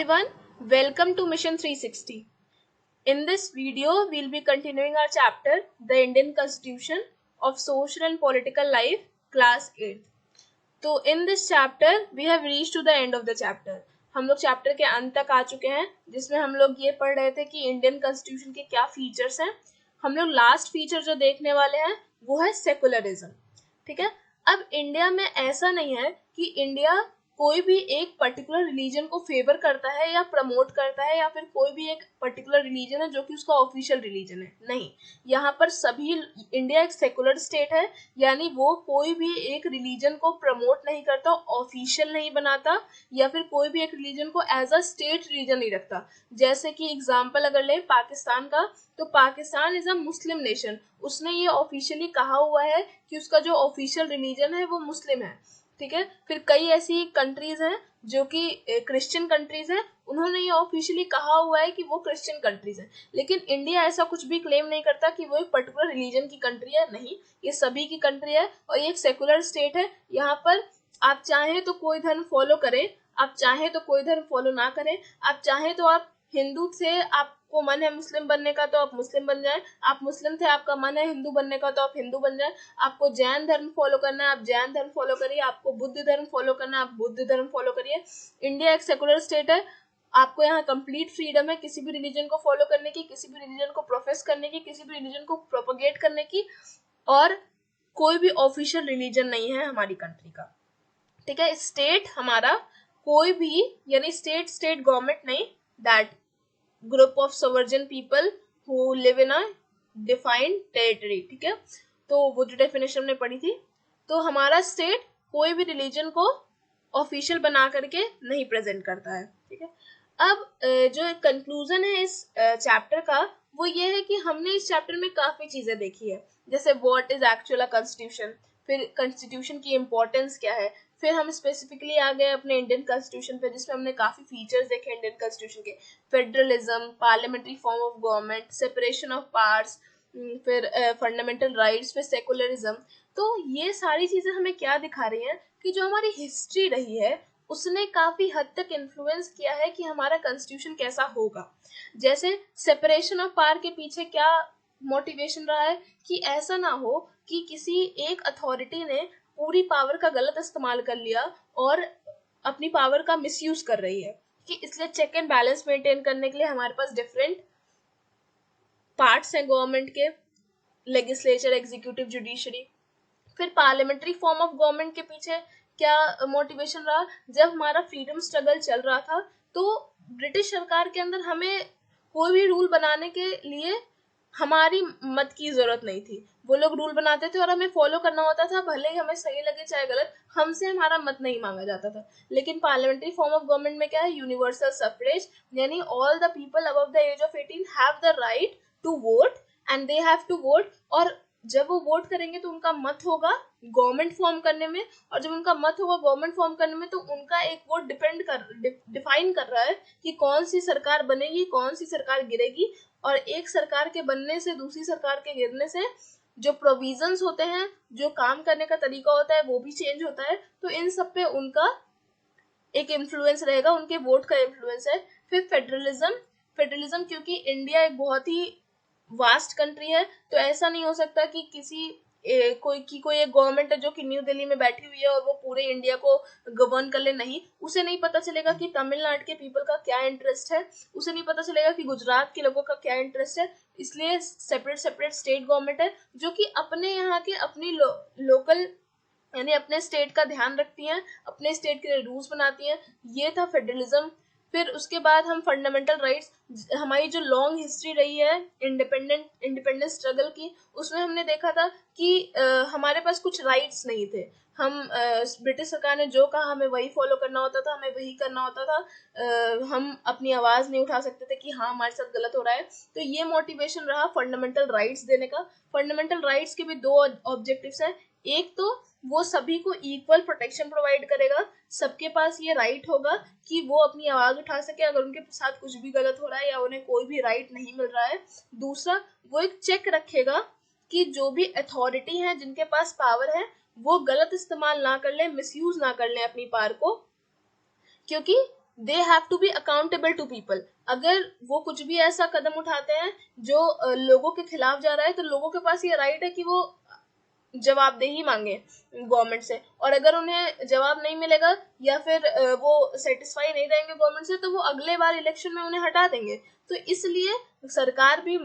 everyone, welcome to Mission 360. In this video, we'll be continuing our chapter, The Indian Constitution of Social and Political Life, Class 8th. तो in this chapter, we have reached to the end of the chapter. हम लोग chapter के अंत तक आ चुके हैं, जिसमें हम लोग ये पढ़ रहे थे कि इंडियन कॉन्स्टिट्यूशन के क्या फीचर्स हैं. हम लोग लास्ट फीचर जो देखने वाले हैं वो है सेकुलरिज्म. ठीक है. अब इंडिया में ऐसा नहीं है कि इंडिया कोई भी एक पर्टिकुलर रिलीजन को फेवर करता है या प्रमोट करता है या फिर कोई भी एक पर्टिकुलर रिलीजन है जो कि उसका ऑफिशियल रिलीजन है. नहीं, यहाँ पर सभी, इंडिया एक सेकुलर स्टेट है, यानी वो कोई भी एक रिलीजन को प्रमोट नहीं करता, ऑफिशियल नहीं बनाता या फिर कोई भी एक रिलीजन को एज अ स्टेट रिलीजन नहीं रखता. जैसे कि एग्जाम्पल अगर ले पाकिस्तान का, तो Pakistan is a Muslim nation. उसने ये ऑफिशियली कहा हुआ है कि उसका जो ऑफिशियल रिलीजन है वो मुस्लिम है. ठीक है. फिर कई ऐसी कंट्रीज हैं जो कि क्रिश्चियन कंट्रीज हैं, उन्होंने ये ऑफिशियली कहा हुआ है कि वो क्रिश्चियन कंट्रीज हैं. लेकिन इंडिया ऐसा कुछ भी क्लेम नहीं करता कि वो एक पर्टिकुलर रिलीजन की कंट्री है. नहीं, ये सभी की कंट्री है और ये एक सेकुलर स्टेट है. यहाँ पर आप चाहें तो कोई धर्म फॉलो करें, आप चाहें तो कोई धर्म फॉलो ना करें, आप चाहें तो आप हिंदू से आपको मन है मुस्लिम बनने का तो आप मुस्लिम बन जाएं, आप मुस्लिम थे आपका मन है हिंदू बनने का तो आप हिंदू बन जाएं, आपको जैन धर्म फॉलो करना है आप जैन धर्म फॉलो करिए, आपको बुद्ध धर्म फॉलो करना है आप बुद्ध धर्म फॉलो करिए. इंडिया एक सेकुलर स्टेट है. आपको यहाँ कंप्लीट फ्रीडम है किसी भी रिलीजन को फॉलो करने की, किसी भी रिलीजन को प्रोफेस करने की, किसी भी रिलीजन को प्रोपोगेट करने की, और कोई भी ऑफिशियल रिलीजन नहीं है हमारी कंट्री का. ठीक है. स्टेट हमारा कोई भी, यानी स्टेट गवर्नमेंट नहीं, that group of सोवर्जन people who live in a defined territory. ठीक है. तो वो जो डेफिनेशन हमने पढ़ी थी, तो हमारा स्टेट कोई भी रिलीजन को ऑफिशियल बना करके नहीं प्रेजेंट करता है. ठीक है. अब जो कंक्लूजन है इस चैप्टर का वो ये है कि हमने इस चैप्टर में काफी चीजें देखी है, जैसे व्हाट इज एक्चुअल कॉन्स्टिट्यूशन, फिर कॉन्स्टिट्यूशन की इम्पोर्टेंस क्या है, फिर हम स्पेसिफिकली आ गए अपने इंडियन कॉन्स्टिट्यूशन पे जिसमें हमने काफी फीचर्स देखे इंडियन कॉन्स्टिट्यूशन के. Federalism, parliamentary form of government, separation of powers, फिर फंडामेंटल राइट्स, फिर सेकुलरिज्म. तो ये सारी चीजें हमें क्या दिखा रही हैं कि जो हमारी हिस्ट्री रही है उसने काफी हद तक इन्फ्लुएंस किया है कि हमारा कॉन्स्टिट्यूशन कैसा होगा. जैसे सेपरेशन ऑफ पावर के पीछे क्या मोटिवेशन रहा है कि ऐसा ना हो कि किसी एक अथॉरिटी ने पूरी पावर का गलत इस्तेमाल कर लिया और अपनी पावर का मिसयूज कर रही है. कि इसलिए चेक एंड बैलेंस मेंटेन करने के लिए हमारे पास डिफरेंट पार्ट्स हैं गवर्नमेंट के, लेजिस्लेचर, एग्जीक्यूटिव, जुडिशरी. फिर पार्लियामेंट्री फॉर्म ऑफ गवर्नमेंट के पीछे क्या मोटिवेशन रहा. जब हमारा फ्रीडम स्ट्रगल चल रहा था तो ब्रिटिश सरकार के अंदर हमें कोई भी रूल बनाने के लिए हमारी मत की जरूरत नहीं थी. वो लोग रूल बनाते थे और हमें फॉलो करना होता था, भले ही हमें सही लगे चाहे गलत, हमसे हमारा मत नहीं मांगा जाता था. लेकिन पार्लियामेंट्री फॉर्म ऑफ गवर्नमेंट में क्या है, यूनिवर्सल सफरेज, यानी all the people above the age of 18 have the right to vote and they have to vote. और जब वो वोट करेंगे तो उनका मत होगा गवर्नमेंट फॉर्म करने में, और जब उनका मत होगा गवर्नमेंट फॉर्म करने में तो उनका एक वोट डिफाइन कर रहा है कि कौन सी सरकार बनेगी, कौन सी सरकार गिरेगी. और एक सरकार के बनने से दूसरी सरकार के गिरने से जो प्रोविजंस होते हैं, जो काम करने का तरीका होता है वो भी चेंज होता है. तो इन सब पे उनका एक इन्फ्लुएंस रहेगा, उनके वोट का इन्फ्लुएंस है. फिर फेडरलिज्म क्योंकि इंडिया एक बहुत ही वास्ट कंट्री है तो ऐसा नहीं हो सकता कि कोई एक गवर्नमेंट है जो कि न्यू दिल्ली में बैठी हुई है और वो पूरे इंडिया को गवर्न कर ले. नहीं, उसे नहीं पता चलेगा कि तमिलनाडु के पीपल का क्या इंटरेस्ट है, उसे नहीं पता चलेगा कि गुजरात के लोगों का क्या इंटरेस्ट है. इसलिए सेपरेट स्टेट गवर्नमेंट है जो कि अपने यहाँ के अपनी लोकल, यानी अपने स्टेट का ध्यान रखती हैं, अपने स्टेट के रूल्स बनाती हैं. ये था फेडरलिज्म. फिर उसके बाद हम फंडामेंटल राइट्स, हमारी जो लॉन्ग हिस्ट्री रही है इंडिपेंडेंस स्ट्रगल की, उसमें हमने देखा था कि हमारे पास कुछ राइट्स नहीं थे. हम ब्रिटिश सरकार ने जो कहा हमें वही फॉलो करना होता था, हमें वही करना होता था. हम अपनी आवाज नहीं उठा सकते थे कि हाँ हमारे साथ गलत हो रहा है. तो ये मोटिवेशन रहा फंडामेंटल राइट्स देने का. फंडामेंटल राइट्स के भी दो ऑब्जेक्टिव्स हैं. एक तो वो सभी को इक्वल प्रोटेक्शन प्रोवाइड करेगा, सबके पास ये राइट होगा कि वो अपनी आवाज उठा सके अगर उनके साथ कुछ भी गलत हो रहा है या उन्हें कोई भी राइट नहीं मिल रहा है. दूसरा, वो एक चेक रखेगा कि जो भी अथॉरिटी है, जिनके पास पावर है, वो गलत इस्तेमाल ना कर ले, मिसयूज ना कर ले अपनी पावर को, क्योंकि they have to be accountable to people. अगर वो कुछ भी ऐसा कदम उठाते हैं जो लोगों के खिलाफ जा रहा है, तो लोगों के पास ये राइट है कि वो जवाबदेही मांगे गवर्नमेंट से, और अगर उन्हें जवाब नहीं मिलेगा या फिर वो सेटिस्फाई नहीं रहेंगे गवर्नमेंट से, तो वो अगले बार इलेक्शन में उन्हें हटा देंगे। तो इसलिए सरकार भी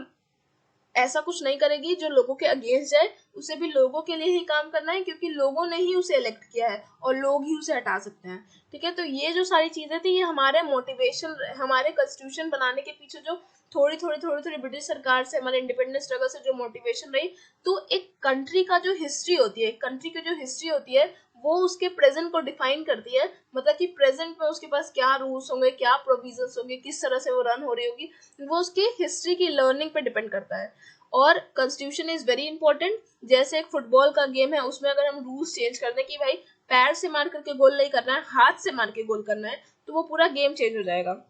ऐसा कुछ नहीं करेगी जो लोगों के अगेंस्ट जाए, उसे भी लोगों के लिए ही काम करना है, क्योंकि लोगों ने ही उसे इलेक्ट किया है और लोग ही उसे हटा सकते हैं। ठीक है, तो ये जो सारी चीजें थी, ये हमारे मोटिवेशन, हमारे कॉन्स्टिट्यूशन बनाने के पीछे जो थोड़ी ब्रिटिश सरकार से, हमारे इंडिपेंडेंस स्ट्रगल से जो मोटिवेशन रही। तो एक कंट्री का जो हिस्ट्री होती है, कंट्री की जो हिस्ट्री होती है, वो उसके प्रेजेंट को डिफाइन करती है। मतलब कि प्रेजेंट में उसके पास क्या रूल्स होंगे, क्या प्रोविजंस होंगे, किस तरह से वो रन हो रही होगी, वो उसकी हिस्ट्री की लर्निंग पे डिपेंड करता है। और कॉन्स्टिट्यूशन इज वेरी इंपॉर्टेंट। जैसे एक फुटबॉल का गेम है, उसमें अगर हम रूल्स चेंज कर दें कि भाई पैर से मार करके गोल नहीं करना है, हाथ से मार के गोल करना है, तो वो पूरा गेम चेंज हो जाएगा।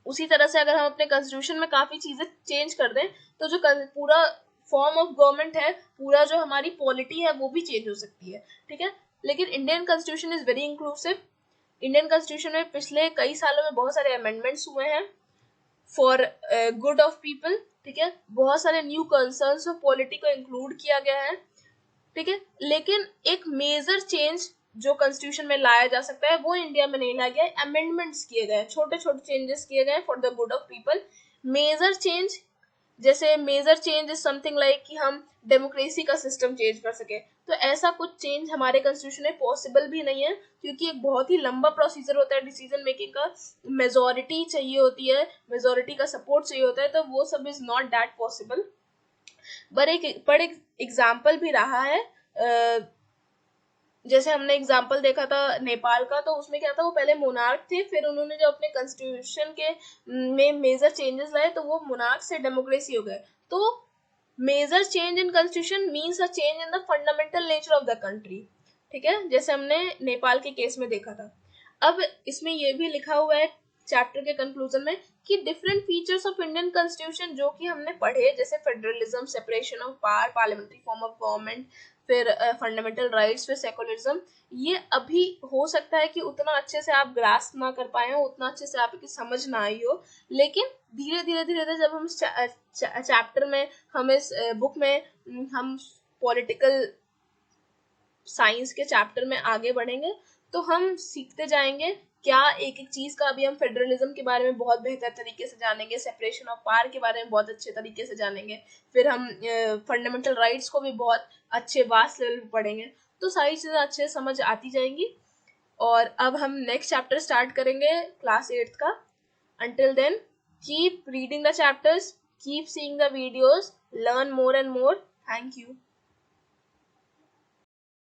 उसी तरह से अगर हम अपने कॉन्स्टिट्यूशन में काफी चीजें चेंज कर दें, तो जो पूरा फॉर्म ऑफ गवर्नमेंट है, पूरा जो हमारी पॉलिटी है, वो भी चेंज हो सकती है। ठीक है, लेकिन Indian constitution is very inclusive. Indian constitution में पिछले कई सालों में बहुत सारे अमेंडमेंट्स हुए हैं फॉर गुड ऑफ पीपल। ठीक है, बहुत सारे न्यू कंसर्न्स ऑफ पॉलिटी को इंक्लूड किया गया है। ठीक है, लेकिन एक मेजर चेंज जो कॉन्स्टिट्यूशन में लाया जा सकता है, वो इंडिया में नहीं लाया गया है। अमेंडमेंट्स किए गए, छोटे छोटे चेंजेस किए गए for the good of people. Major change, जैसे major change is something like कि हम डेमोक्रेसी का सिस्टम चेंज कर सके, तो ऐसा कुछ चेंज हमारे कॉन्स्टिट्यूशन में पॉसिबल भी नहीं है, क्योंकि एक बहुत ही लंबा प्रोसीजर होता है डिसीजन मेकिंग का। मेजोरिटी चाहिए होती है, मेजोरिटी का सपोर्ट चाहिए होता है, तो वो सब इज नॉट दैट पॉसिबल। पर एक एग्जाम्पल भी रहा है। जैसे हमने एग्जाम्पल देखा था नेपाल का, तो उसमें क्या था, वो पहले मोनार्क थे, फिर उन्होंने जो अपने कॉन्स्टिट्यूशन के में मेजर चेंजेस लाए, तो वो मोनार्क से डेमोक्रेसी हो गए। तो major change in constitution means a change in the fundamental nature of the country. ठीक है, जैसे हमने नेपाल के केस में देखा था। अब इसमें ये भी लिखा हुआ है चैप्टर के कंक्लूजन में कि different features of Indian constitution जो कि हमने पढ़े, जैसे federalism, separation of power, parliamentary form of government, फिर फंडामेंटल राइट्स, फिर सेकुलरिज्म, ये अभी हो सकता है कि उतना अच्छे से आप ग्रास्प ना कर पाए हो, उतना अच्छे से आपकी समझ ना आई हो। लेकिन धीरे धीरे जब हम चैप्टर में, हम इस बुक में, हम पॉलिटिकल साइंस के चैप्टर में आगे बढ़ेंगे, तो हम सीखते जाएंगे क्या एक एक चीज का। अभी हम फेडरलिज्म के बारे में बहुत बेहतर तरीके से जानेंगे, सेपरेशन ऑफ पावर के बारे में बहुत अच्छे तरीके से जानेंगे, फिर हम फंडामेंटल राइट्स को भी बहुत अच्छे वास्ट लेवल पे पढ़ेंगे। तो सारी चीजें अच्छे से समझ आती जाएंगी। और अब हम नेक्स्ट चैप्टर स्टार्ट करेंगे क्लास 8th का। Until then, keep reading the chapters, keep seeing the videos, learn more and more. Thank you.